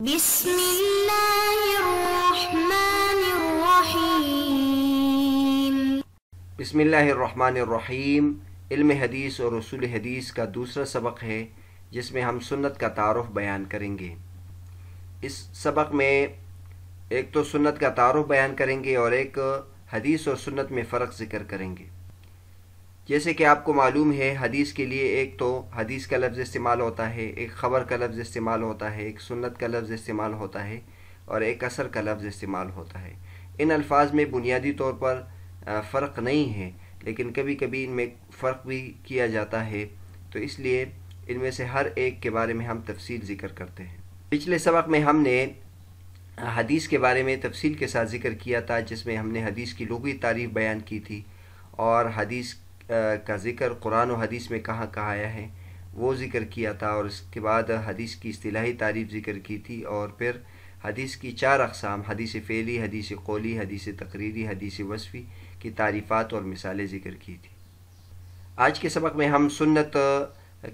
بسم اللہ الرحمن الرحیم۔ بسم اللہ الرحمن الرحیم علم حدیث اور اصول حدیث کا دوسرا سبق ہے جس میں ہم سنت کا تعارف بیان کریں گے۔ اس سبق میں ایک تو سنت کا تعارف بیان کریں گے اور ایک حدیث اور سنت میں فرق ذکر کریں گے۔ جیسے کہ آپ کو معلوم ہے، حدیث کے لیے ایک تو حدیث کا لفظ استعمال ہوتا ہے، ایک خبر کا لفظ استعمال ہوتا ہے، ایک سنت کا لفظ استعمال ہوتا ہے اور ایک اثر کا لفظ استعمال ہوتا ہے۔ ان الفاظ میں بنیادی طور پر فرق نہیں ہے، لیکن کبھی کبھی ان میں فرق بھی کیا جاتا ہے، تو اس لیے ان میں سے ہر ایک کے بارے میں ہم تفصیل ذکر کرتے ہیں۔ پچھلے سبق میں ہم نے حدیث کے بارے میں تفصیل کے ساتھ ذکر کیا تھا، جس میں ہم نے حدیث کی لغوی تعریف بیان کی تھی اور حدیث کا ذکر قرآن و حدیث میں کہاں کہاں آیا ہے وہ ذکر کیا تھا، اور اس کے بعد حدیث کی اصطلاحی تعریف ذکر کی تھی، اور پھر حدیث کی 4 اقسام، حدیث فعلی، حدیث قولی، حدیث تقریری، حدیث وصفی کی تعریفات اور مثالیں ذکر کی تھی۔ آج کے سبق میں ہم سنت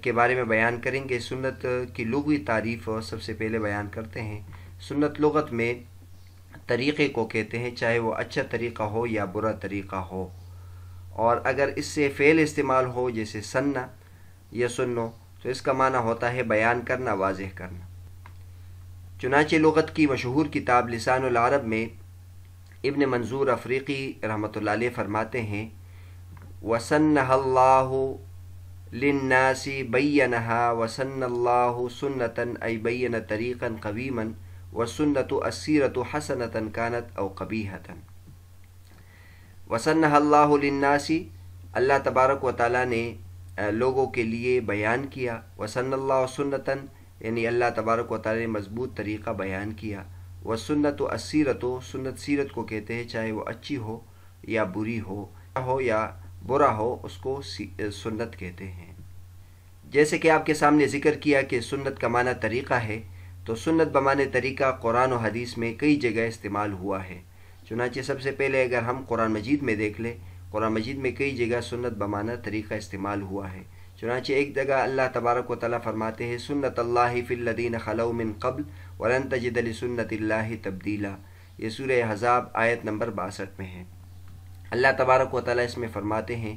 کے بارے میں بیان کریں گے۔ سنت کی لغوی تعریف سب سے پہلے بیان کرتے ہیں۔ سنت لغت میں طریقے کو کہتے ہیں، چاہے وہ اچھا طریقہ ہو یا برا طریقہ ہو، اور اگر اس سے فعل استعمال ہو جیسے سننا یا سنو تو اس کا معنی ہوتا ہے بیان کرنا، واضح کرنا۔ چنانچہ لغت کی مشہور کتاب لسان العرب میں ابن منظور افریقی رحمۃ اللہ علیہ فرماتے ہیں، وَسَنَّهَ اللَّهُ لِلنَّاسِ بَيَّنَهَا وَسَنَّ اللَّهُ سُنَّةً أَيْ بَيَّنَ طَرِيقًا قَوِيمًا وَالسُّنَّةُ السِّيرَةُ حَسَنَةً كَانَتْ أَوْ قَبِيحَةً۔ وَسَنَّهَا اللَّهُ لِلنَّاسِ، اللہ تبارک و تعالیٰ نے لوگوں کے لیے بیان کیا، وَسَنَّ اللَّهُ سُنَّةً یعنی اللہ تبارک و تعالیٰ نے مضبوط طریقہ بیان کیا، وَالسُّنَّةُ السِّيرَةُ سنت سیرت کو کہتے ہیں، چاہے وہ اچھی ہو یا بری ہو یا برا ہو، اس کو سنت کہتے ہیں۔ جیسے کہ آپ کے سامنے ذکر کیا کہ سنت کا معنی طریقہ ہے، تو سنت بمعنی طریقہ قرآن و حدیث میں کئی جگہ استعمال ہوا ہے۔ چنانچہ سب سے پہلے اگر ہم قرآن مجید میں دیکھ لیں، قرآن مجید میں کئی جگہ سنت بمعنی طریقہ استعمال ہوا ہے۔ چنانچہ ایک جگہ اللہ تبارک و تعالیٰ فرماتے ہیں، سنت اللہ فی الذین خلو من قبل ولن تجد لسنت اللہ تبدیلا۔ یہ سورہ احزاب آیت نمبر 62 میں ہے۔ اللہ تبارک و تعالیٰ اس میں فرماتے ہیں،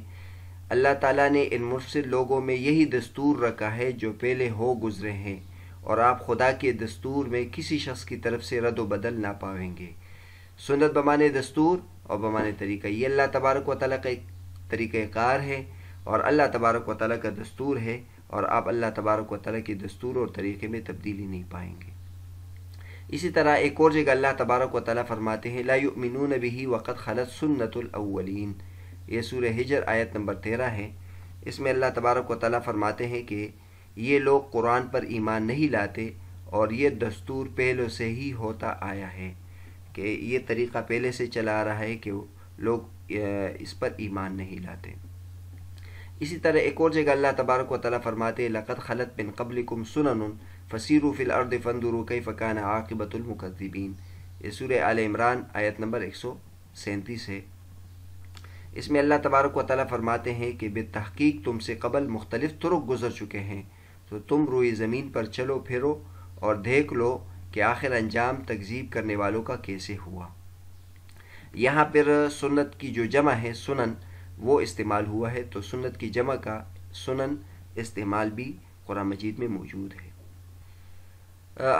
اللہ تعالیٰ نے ان مفسد لوگوں میں یہی دستور رکھا ہے جو پہلے ہو گزرے ہیں، اور آپ خدا کے دستور میں کسی شخص کی طرف سے رد و بدل نہ پاویں گے۔ سنت بمانے دستور اور بمانے طریقہ، یہ اللہ تبارک و تعالیٰ کا ایک طریقہ کار ہے اور اللہ تبارک و تعالیٰ کا دستور ہے، اور آپ اللہ تبارک و تعالیٰ کے دستور اور طریقے میں تبدیلی نہیں پائیں گے۔ اسی طرح ایک اور جگہ اللہ تبارک و تعالیٰ فرماتے ہیں، لا یؤمنون بہ وقد خلت سنت الاولین۔ یہ سورہ ہجر آیت نمبر 13 ہے۔ اس میں اللہ تبارک و تعالیٰ فرماتے ہیں کہ یہ لوگ قرآن پر ایمان نہیں لاتے، اور یہ دستور پہلے سے ہی ہوتا آیا ہے، کہ یہ طریقہ پہلے سے چلا آ رہا ہے کہ لوگ اس پر ایمان نہیں لاتے۔ اسی طرح ایک اور جگہ اللہ تبارک و تعالیٰ فرماتے ہیں، لقد خلت من قبلکم سنن فسیروا فی الارض فانظروا کیف کان عاقبۃ المکذبین۔ یہ سورہ آل عمران آیت نمبر 137 ہے۔ اس میں اللہ تبارک و تعالیٰ فرماتے ہیں کہ بالتحقیق تم سے قبل مختلف طرق گزر چکے ہیں، تو تم روئے زمین پر چلو پھرو اور دیکھ لو کہ آخر انجام تکذیب کرنے والوں کا کیسے ہوا۔ یہاں پر سنت کی جو جمع ہے سنن وہ استعمال ہوا ہے، تو سنت کی جمع کا سنن استعمال بھی قرآن مجید میں موجود ہے۔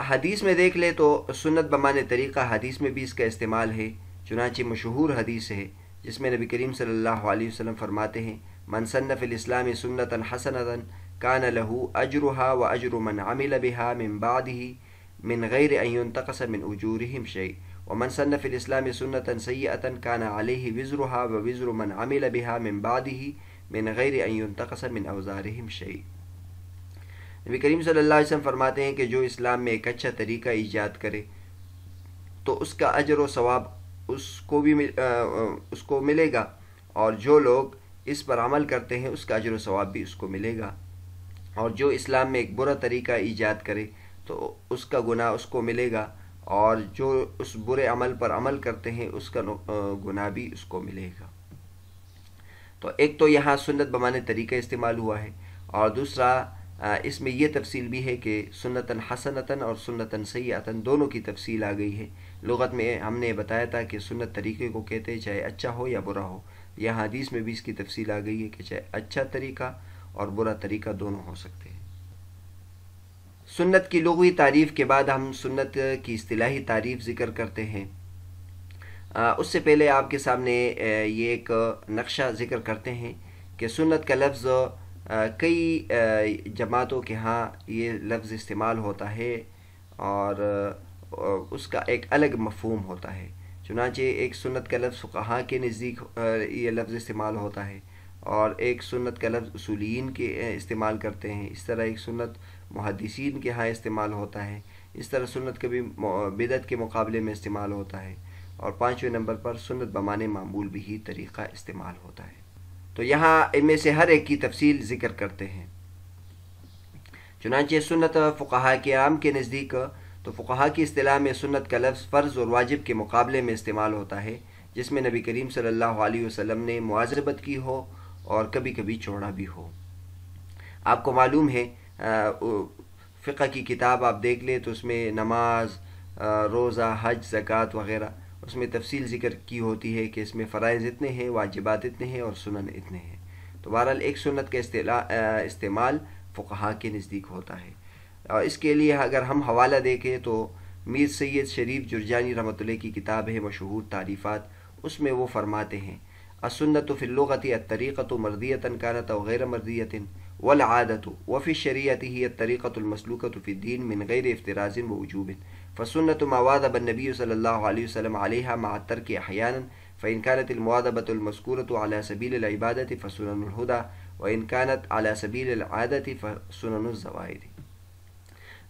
حدیث میں دیکھ لے تو سنت بمعنی طریقہ حدیث میں بھی اس کا استعمال ہے۔ چنانچہ مشہور حدیث ہے جس میں نبی کریم صلی اللہ علیہ وسلم فرماتے ہیں، من سن فی الاسلام سنتا حسنتا کان لہ اجرہا واجر من عمل بہا من بعدہ من غیر ان ينتقص من اجورہم شیء ومن سن فی الاسلام سنتا سیئتا کان علیہ وزرہا ووزر من عمل بہا من بعدہ من غیر ان ينتقص من اوزارہم شیء۔ نبی کریم صلی اللہ علیہ وسلم فرماتے ہیں کہ جو اسلام میں ایک اچھا طریقہ ایجاد کرے تو اس کا اجر و ثواب اس کو ملے گا، اور جو لوگ اس پر عمل کرتے ہیں اس کا اجر و ثواب بھی اس کو ملے گا، اور جو اسلام میں ایک برا طریقہ ایجاد کرے تو اس کا گناہ اس کو ملے گا، اور جو اس برے عمل پر عمل کرتے ہیں اس کا گناہ بھی اس کو ملے گا۔ تو ایک تو یہاں سنت بمانے طریقہ استعمال ہوا ہے، اور دوسرا اس میں یہ تفصیل بھی ہے کہ سنتاً حسنتاً اور سنتاً سیئتاً دونوں کی تفصیل آ گئی ہے۔ لغت میں ہم نے بتایا تھا کہ سنت طریقے کو کہتے ہیں چاہے اچھا ہو یا برا ہو، یہاں حدیث میں بھی اس کی تفصیل آ گئی ہے کہ چاہے اچھا طریقہ اور برا طریقہ دونوں ہو سکتے ہیں۔ سنت کی لغوی تعریف کے بعد ہم سنت کی اصطلاحی تعریف ذکر کرتے ہیں۔ اس سے پہلے آپ کے سامنے یہ ایک نقشہ ذکر کرتے ہیں کہ سنت کا لفظ کئی جماعتوں کے ہاں یہ لفظ استعمال ہوتا ہے اور اس کا ایک الگ مفہوم ہوتا ہے۔ چنانچہ ایک سنت کا لفظ فقہاء کے نزدیک یہ لفظ استعمال ہوتا ہے اور ایک سنت کا لفظ اصولیین کے استعمال کرتے ہیں، اس طرح ایک سنت محدثین کے ہاں استعمال ہوتا ہے، اس طرح سنت کبھی بدعت کے مقابلے میں استعمال ہوتا ہے، اور 5ویں نمبر پر سنت بمانے معمول بھی ہی طریقہ استعمال ہوتا ہے۔ تو یہاں ان میں سے ہر ایک کی تفصیل ذکر کرتے ہیں۔ چنانچہ سنت فقہاء کرام کے نزدیک تو فقہاء کی اصطلاح میں سنت کا لفظ فرض اور واجب کے مقابلے میں استعمال ہوتا ہے، جس میں نبی کریم صلی اللہ علیہ وسلم نے مواظبت کی ہو اور کبھی کبھی چھوڑا بھی ہو۔ آپ کو معلوم ہے فقہ کی کتاب آپ دیکھ لیں تو اس میں نماز، روزہ، حج، زکوٰۃ وغیرہ اس میں تفصیل ذکر کی ہوتی ہے کہ اس میں فرائض اتنے ہیں، واجبات اتنے ہیں اور سنن اتنے ہیں۔ تو بہرحال ایک سنت کا استعمال فقہاء کے نزدیک ہوتا ہے، اور اس کے لیے اگر ہم حوالہ دیکھیں تو میر سید شریف جرجانی رحمۃ اللہ کی کتاب ہے مشہور تعریفات، اس میں وہ فرماتے ہیں السنت فی اللغۃ الطریقۃ مردیۃ کانت او غیر مردیۃ والعادۃ وفی الشریعۃ ہی الطریقۃ المسلوکۃ فی الدین من غیر افتراض ووجوب فسنت ما واظب النبی صلی اللہ علیہ وسلم علیہا مع الترک احیانا فإن كانت المواظبۃ المذکورۃ علی سبیل العبادۃ فسنن الہدی وإن كانت علی سبیل العادۃ فسنن الزوائد۔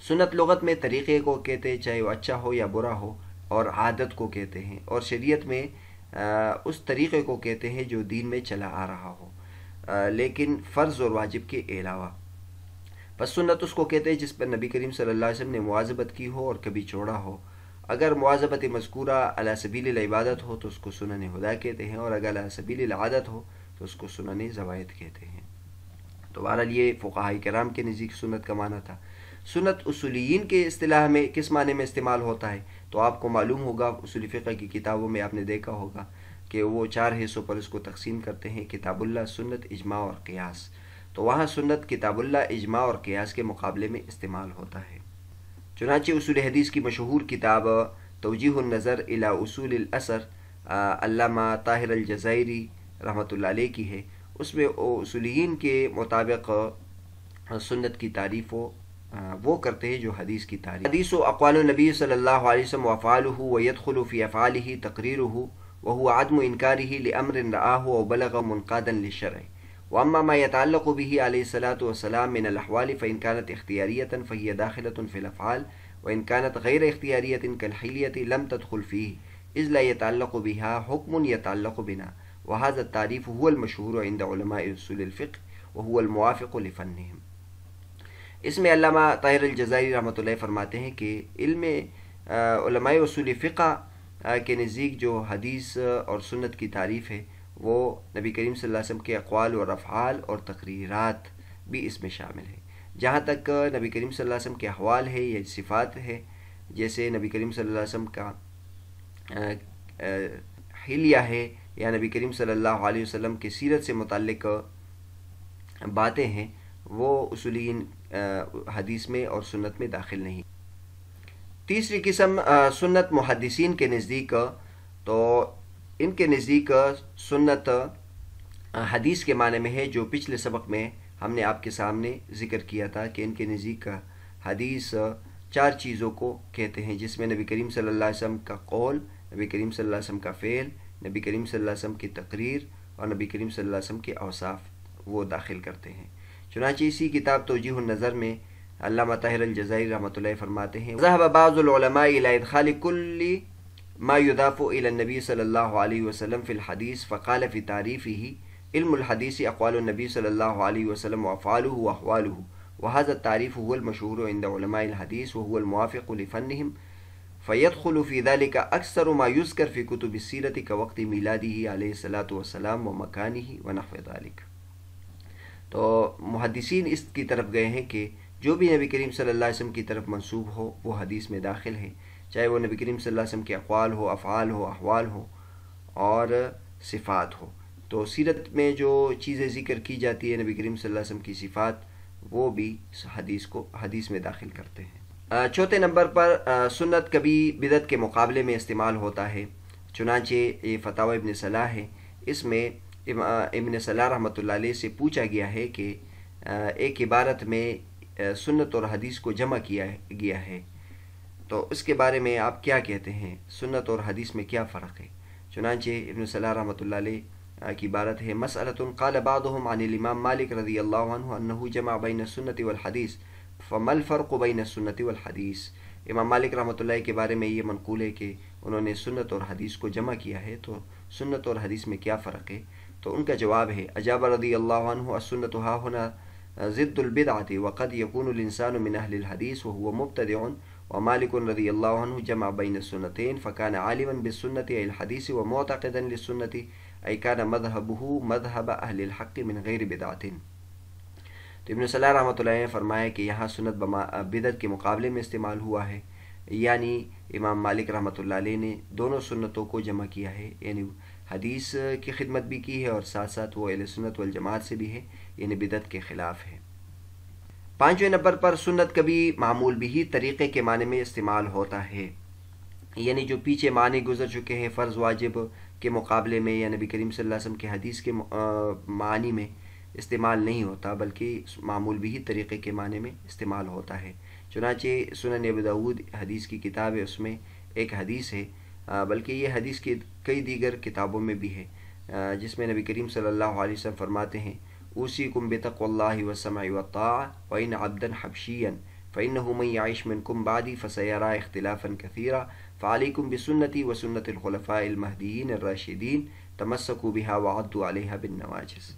سنت لغت میں طریقے کو کہتے ہیں چاہے وہ اچھا ہو یا برا ہو، اور عادت کو کہتے ہیں، اور شریعت میں اس طریقے کو کہتے ہیں جو دین میں چلا آ رہا ہو لیکن فرض اور واجب کے علاوہ۔ پس سنت اس کو کہتے ہیں جس پر نبی کریم صلی اللہ علیہ وسلم نے مواظبت کی ہو اور کبھی چھوڑا ہو۔ اگر مواظبت مذکورہ علی سبیل العبادت ہو تو اس کو سنن ہدیٰ کہتے ہیں، اور اگر علی سبیل العادت ہو تو اس کو سنن زوائد کہتے ہیں۔ تو بہرحال یہ فقہاء کرام کے نزدیک سنت کا معنی تھا۔ سنت اصولیین کے اصطلاح میں کس معنی میں استعمال ہوتا ہے تو آپ کو معلوم ہوگا، اصول فقہ کی کتابوں میں آپ نے دیکھا ہوگا کہ وہ 4 حصوں پر اس کو تقسیم کرتے ہیں، کتاب اللہ، سنت، اجماع اور قیاس۔ تو وہاں سنت کتاب اللہ، اجماع اور قیاس کے مقابلے میں استعمال ہوتا ہے۔ چنانچہ اصول حدیث کی مشہور کتاب توجیہ النظر الی اصول الاثر علامہ طاہر الجزائری رحمۃ اللہ علیہ کی ہے، اس میں اصولیین کے مطابق سنت کی تعریف وہ کرتے ہیں جو حدیث کی تعریف۔ حدیث و اقوال النبی صلی اللہ علیہ وسلم وافعالہ ویدخل فی افعالہ تقریرہ وهو عدم انکارہ لامر رآہ او بلغ منقادا للشرع واما ما يتعلق به علیہ الصلاۃ والسلام من الاحوال فان كانت اختیاریۃ فهي داخلة في الافعال وان كانت غیر اختیاریۃ كالحلیۃ لم تدخل فيه اذ لا يتعلق بها حکم يتعلق بنا وهذا التعریف هو المشهور عند علماء اصول الفقہ وهو الموافق لفنهم۔ اس میں علامہ طاہر الجزائری رحمۃ اللہ فرماتے ہیں کہ علم علماء اصول فقہ کے نزدیک جو حدیث اور سنت کی تعریف ہے وہ نبی کریم صلی اللہ علیہ وسلم کے اقوال اور افعال اور تقریرات بھی اس میں شامل ہے۔ جہاں تک نبی کریم صلی اللہ علیہ وسلم کے احوال ہے یا صفات ہے، جیسے نبی کریم صلی اللہ علیہ وسلم کا حلیہ ہے یا نبی کریم صلی اللہ علیہ وسلم کی سیرت سے متعلق باتیں ہیں، وہ اصولین حدیث میں اور سنت میں داخل نہیں۔ تیسری قسم سنت محدثین کے نزدیک، تو ان کے نزدیک سنت حدیث کے معنی میں ہے جو پچھلے سبق میں ہم نے آپ کے سامنے ذکر کیا تھا کہ ان کے نزدیک حدیث 4 چیزوں کو کہتے ہیں، جس میں نبی کریم صلی اللہ علیہ وسلم کا قول، نبی کریم صلی اللہ علیہ وسلم کا فعل، نبی کریم صلی اللہ علیہ وسلم کی تقریر اور نبی کریم صلی اللہ علیہ وسلم کے اوصاف وہ داخل کرتے ہیں۔ چنانچہ اسی کتاب توجیہ النظر میں علامہ طاہر الجزائری رحمۃ اللہ فرماتے ہیں ذهب بعض العلماء الى ادخال كل ما يضاف الى النبي صلی اللہ علیہ وسلم في الحديث فقال في تعريفه علم الحديث اقوال النبي صلی اللہ علیہ وسلم وافعاله واحواله وهذا التعريف هو المشهور عند علماء الحديث وهو الموافق لفنهم فيدخل في ذلك اكثر ما يذكر في كتب السيرة كوقت ميلاده عليه الصلاة والسلام ومكانه ونحو ذلك۔ تو محدثین اس کی طرف گئے ہیں کہ جو بھی نبی کریم صلی اللہ علیہ وسلم کی طرف منسوب ہو وہ حدیث میں داخل ہے، چاہے وہ نبی کریم صلی اللہ علیہ وسلم کے اقوال ہو، افعال ہو، احوال ہو اور صفات ہو۔ تو سیرت میں جو چیزیں ذکر کی جاتی ہے نبی کریم صلی اللہ علیہ وسلم کی صفات، وہ بھی حدیث میں داخل کرتے ہیں۔ چوتھے نمبر پر سنت کبھی بدعت کے مقابلے میں استعمال ہوتا ہے، چنانچہ یہ فتاوی ابن صلاح ہے، اس میں ابن صلاح رحمۃ اللہ علیہ سے پوچھا گیا ہے کہ ایک عبارت میں سنت اور حدیث کو جمع کیا گیا ہے، تو اس کے بارے میں آپ کیا کہتے ہیں، سنت اور حدیث میں کیا فرق ہے؟ چنانچہ ابن صلاح رحمۃ اللہ علیہ کی عبارت ہے، مسئلۃ قال بعضهم عن الامام مالک رضی اللہ عنہ انہ جمع بین السنت والحدیث فما الفرق بین السنت والحدیث۔ امام مالک رحمۃ اللہ کے بارے میں یہ منقول ہے کہ انہوں نے سنت اور حدیث کو جمع کیا ہے، تو سنت اور حدیث میں کیا فرق ہے؟ تو ان کا جواب ہے، اجاب رضی اللہ عنہ السنت ها هنا ضد البدعة وقد يكون الانسان من اهل الحديث وهو مبتدع، ومالك رضي الله عنه جمع بين السنتين فكان عالما بالسنة أي الحديث ومعتقدا للسنة أي كان مذهبه مذهب أهل الحق من غير بدعة۔ تو ابن صلاح رحمۃ اللہ نے فرمایا کہ یہاں سنت بدعت کے مقابلے میں استعمال ہوا ہے، یعنی امام مالک رحمۃ اللہ علیہ نے دونوں سنتوں کو جمع کیا ہے، یعنی حدیث کی خدمت بھی کی ہے اور ساتھ ساتھ وہ اہل سنت والجماعت سے بھی ہے، یعنی بدعت کے خلاف ہے۔ پانچویں نمبر پر سنت کبھی معمول بھی طریقے کے معنی میں استعمال ہوتا ہے، یعنی جو پیچھے معنی گزر چکے ہیں فرض واجب کے مقابلے میں یا نبی کریم صلی اللہ علیہ وسلم کے حدیث کے معنی میں استعمال نہیں ہوتا، بلکہ معمول بھی طریقے کے معنی میں استعمال ہوتا ہے۔ چنانچہ سنن ابو داؤد حدیث کی کتاب ہے، اس میں ایک حدیث ہے، بلکہ یہ حدیث کی کئی دیگر کتابوں میں بھی ہے، جس میں نبی کریم صلی اللہ علیہ وسلم فرماتے ہیں، اوصیکم بتقوی اللہ والسمع والطاعہ وان عبدا حبشیا فانہ من یعش منکم بعدی فسیرى اختلافا کثیرا فعلیکم بسنتی وسنت الخلفاء المہدیین الراشدین تمسکوا بها وعضوا علیہا بالنواجذ۔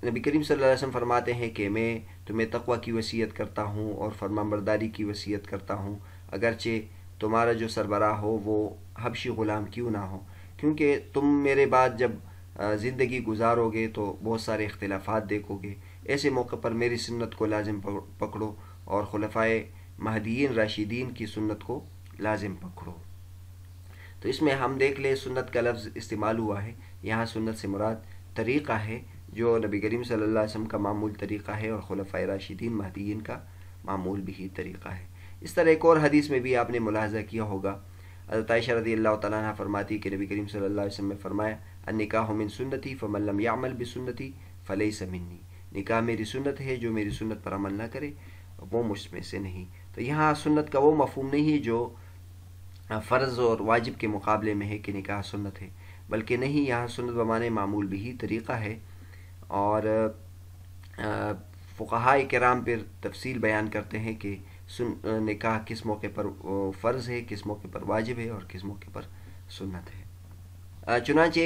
نبی کریم صلی اللہ علیہ وسلم فرماتے ہیں کہ میں تمہیں تقوی کی وصیت کرتا ہوں اور فرمانبرداری کی وصیت کرتا ہوں، اگرچہ تمہارا جو سربراہ ہو وہ حبشی غلام کیوں نہ ہو، کیونکہ تم میرے بعد جب زندگی گزارو گے تو بہت سارے اختلافات دیکھو گے، ایسے موقع پر میری سنت کو لازم پکڑو اور خلفائے مہدیین راشدین کی سنت کو لازم پکڑو۔ تو اس میں ہم دیکھ لیں سنت کا لفظ استعمال ہوا ہے، یہاں سنت سے مراد طریقہ ہے جو نبی کریم صلی اللہ علیہ وسلم کا معمول طریقہ ہے اور خلفائے راشدین مہدیین کا معمول بھی طریقہ ہے۔ اس طرح ایک اور حدیث میں بھی آپ نے ملاحظہ کیا ہوگا، حضرت عائشہ رضی اللہ تعالیٰ عنہ فرماتی کہ نبی کریم صلی اللہ علیہ وسلم نے فرمایا، النکاح من سنتی فمن لم یعمل بسنتی فلیس منی، نکاح میری سنت ہے، جو میری سنت پر عمل نہ کرے وہ مجھ میں سے نہیں۔ تو یہاں سنت کا وہ مفہوم نہیں ہے جو فرض اور واجب کے مقابلے میں ہے کہ نکاح سنت ہے، بلکہ نہیں، یہاں سنت بمانے معمول بھی طریقہ ہے، اور فقہاء کرام پھر تفصیل بیان کرتے ہیں کہ نکاح کس موقع پر فرض ہے، کس موقع پر واجب ہے اور کس موقع پر سنت ہے۔ چنانچہ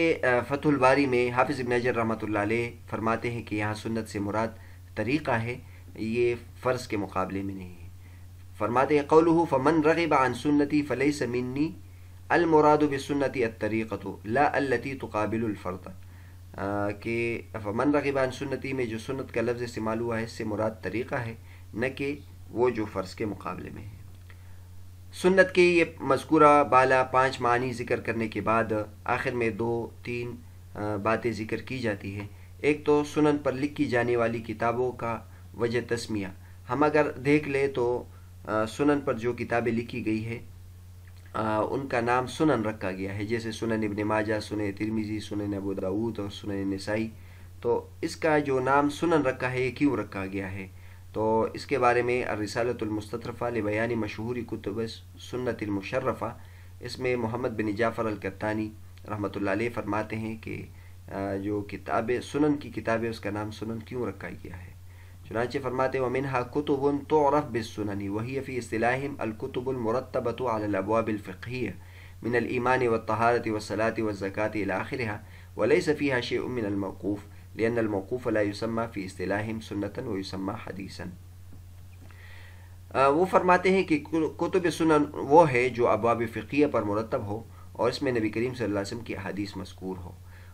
فتح الباری میں حافظ ابن حجر رحمۃ اللہ علیہ فرماتے ہیں کہ یہاں سنت سے مراد طریقہ ہے، یہ فرض کے مقابلے میں نہیں ہے۔ فرماتے ہیں قولہ فمن رغب عن سنتی فلیس منی المراد بالسنت الطریقۃ لا التی تقابل الفرض، کہ فمن رغب عن سنتی میں جو سنت کا لفظ استعمال ہوا ہے اس سے مراد طریقہ ہے، نہ کہ وہ جو فرض کے مقابلے میں ہے۔ سنت کے یہ مذکورہ بالا 5 معنی ذکر کرنے کے بعد آخر میں 2-3 باتیں ذکر کی جاتی ہیں۔ ایک تو سنن پر لکھی جانے والی کتابوں کا وجہ تسمیہ، ہم اگر دیکھ لیں تو سنن پر جو کتابیں لکھی گئی ہے ان کا نام سنن رکھا گیا ہے، جیسے سنن ابن ماجہ، سنن ترمذی، سنن ابو داؤد اور سنن نسائی۔ تو اس کا جو نام سنن رکھا ہے یہ کیوں رکھا گیا ہے؟ تو اس کے بارے میں الرسالۃ المستطرفہ لبیان مشہور کتب سنت المشرفہ، اس میں محمد بن جعفر القطانی رحمۃ اللہ علیہ فرماتے ہیں کہ جو کتاب سنن کی کتاب ہے اس کا نام سنن کیوں رکھا گیا ہے؟ چنانچہ فرماتے ہیں ومنها كتب تعرف بالسنن وهي في اصطلاحهم الكتب المرتبة على الابواب الفقهية من الايمان والطهارة والصلاة والزكاة الى اخرها وليس فيها شيء من الموقوف لان الموقوف لا يسمى في اصطلاحهم سنة ويسمى حديثا۔ وہ فرماتے ہیں کہ کتب سنن وہ ہے جو ابواب فقہیہ پر مرتب ہو اور اس میں نبی کریم صلی اللہ علیہ وسلم کی احادیث مذکور ہو۔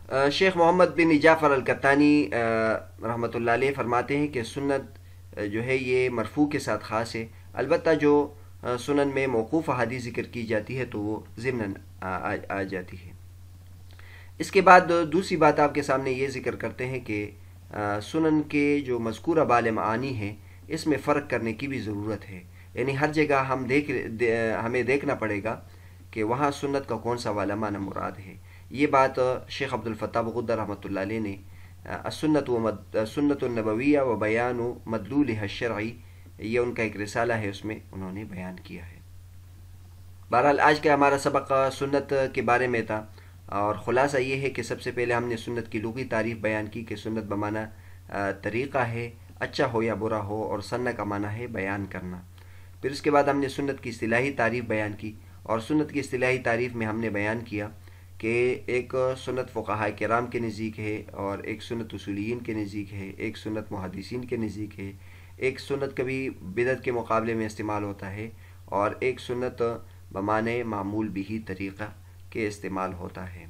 شیخ محمد بن جعفر القطانی رحمۃ اللہ علیہ فرماتے ہیں کہ سنت جو ہے یہ مرفوع کے ساتھ خاص ہے، البتہ جو سنن میں موقوف احادیث ذکر کی جاتی ہے تو وہ ضمناً آ جاتی ہے۔ اس کے بعد دوسری بات آپ کے سامنے یہ ذکر کرتے ہیں کہ سنن کے جو مذکورہ بال معانی ہیں اس میں فرق کرنے کی بھی ضرورت ہے، یعنی ہر جگہ ہمیں دیکھنا پڑے گا کہ وہاں سنت کا کون سا والا معنی مراد ہے۔ یہ بات شیخ عبد الفتاح بغداد رحمۃ اللہ علیہ نے سنت النبویہ و بیان و مدلولہ الشرعی، یہ ان کا ایک رسالہ ہے، اس میں انہوں نے بیان کیا ہے۔ بہرحال آج کا ہمارا سبق سنت کے بارے میں تھا، اور خلاصہ یہ ہے کہ سب سے پہلے ہم نے سنت کی لغوی تعریف بیان کی کہ سنت بمعنی طریقہ ہے، اچھا ہو یا برا ہو، اور سنہ کا معنی ہے بیان کرنا۔ پھر اس کے بعد ہم نے سنت کی اصطلاحی تعریف بیان کی، اور سنت کی اصطلاحی تعریف میں ہم نے بیان کیا کہ ایک سنت فقہاء کرام کے نزدیک ہے، اور ایک سنت اصولیین کے نزدیک ہے، ایک سنت محدثین کے نزدیک ہے، ایک سنت کبھی بدعت کے مقابلے میں استعمال ہوتا ہے، اور ایک سنت بمعنی معمول بھی طریقہ کے استعمال ہوتا ہے۔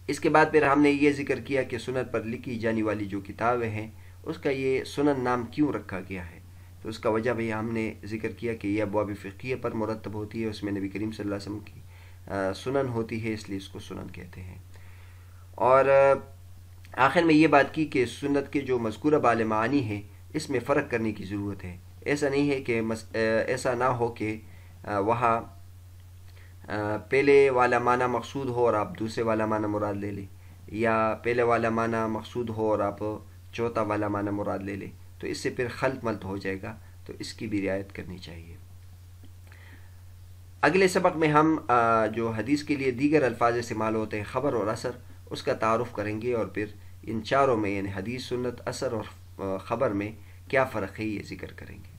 اس کے بعد پھر ہم نے یہ ذکر کیا کہ سنت پر لکھی جانے والی جو کتابیں ہیں اس کا یہ سنن نام کیوں رکھا گیا ہے، تو اس کا وجہ بھی ہم نے ذکر کیا کہ یہ ابواب فقہیہ پر مرتب ہوتی ہے، اس میں نبی کریم صلی اللہ علیہ وسلم کی سنن ہوتی ہے، اس لیے اس کو سنن کہتے ہیں۔ اور آخر میں یہ بات کی کہ سنت کے جو مذکورہ بال معانی ہیں اس میں فرق کرنے کی ضرورت ہے، ایسا نہیں ہے کہ ایسا نہ ہو کہ وہاں پہلے والا معنی مقصود ہو اور آپ دوسرے والا معنی مراد لے لیں، یا پہلے والا معنی مقصود ہو اور آپ چوتھا والا معنی مراد لے لیں، تو اس سے پھر خلط ملط ہو جائے گا، تو اس کی بھی رعایت کرنی چاہیے۔ اگلے سبق میں ہم جو حدیث کے لیے دیگر الفاظ استعمال ہوتے ہیں، خبر اور اثر، اس کا تعارف کریں گے، اور پھر ان چاروں میں یعنی حدیث، سنت، اثر اور خبر میں کیا فرق ہے یہ ذکر کریں گے۔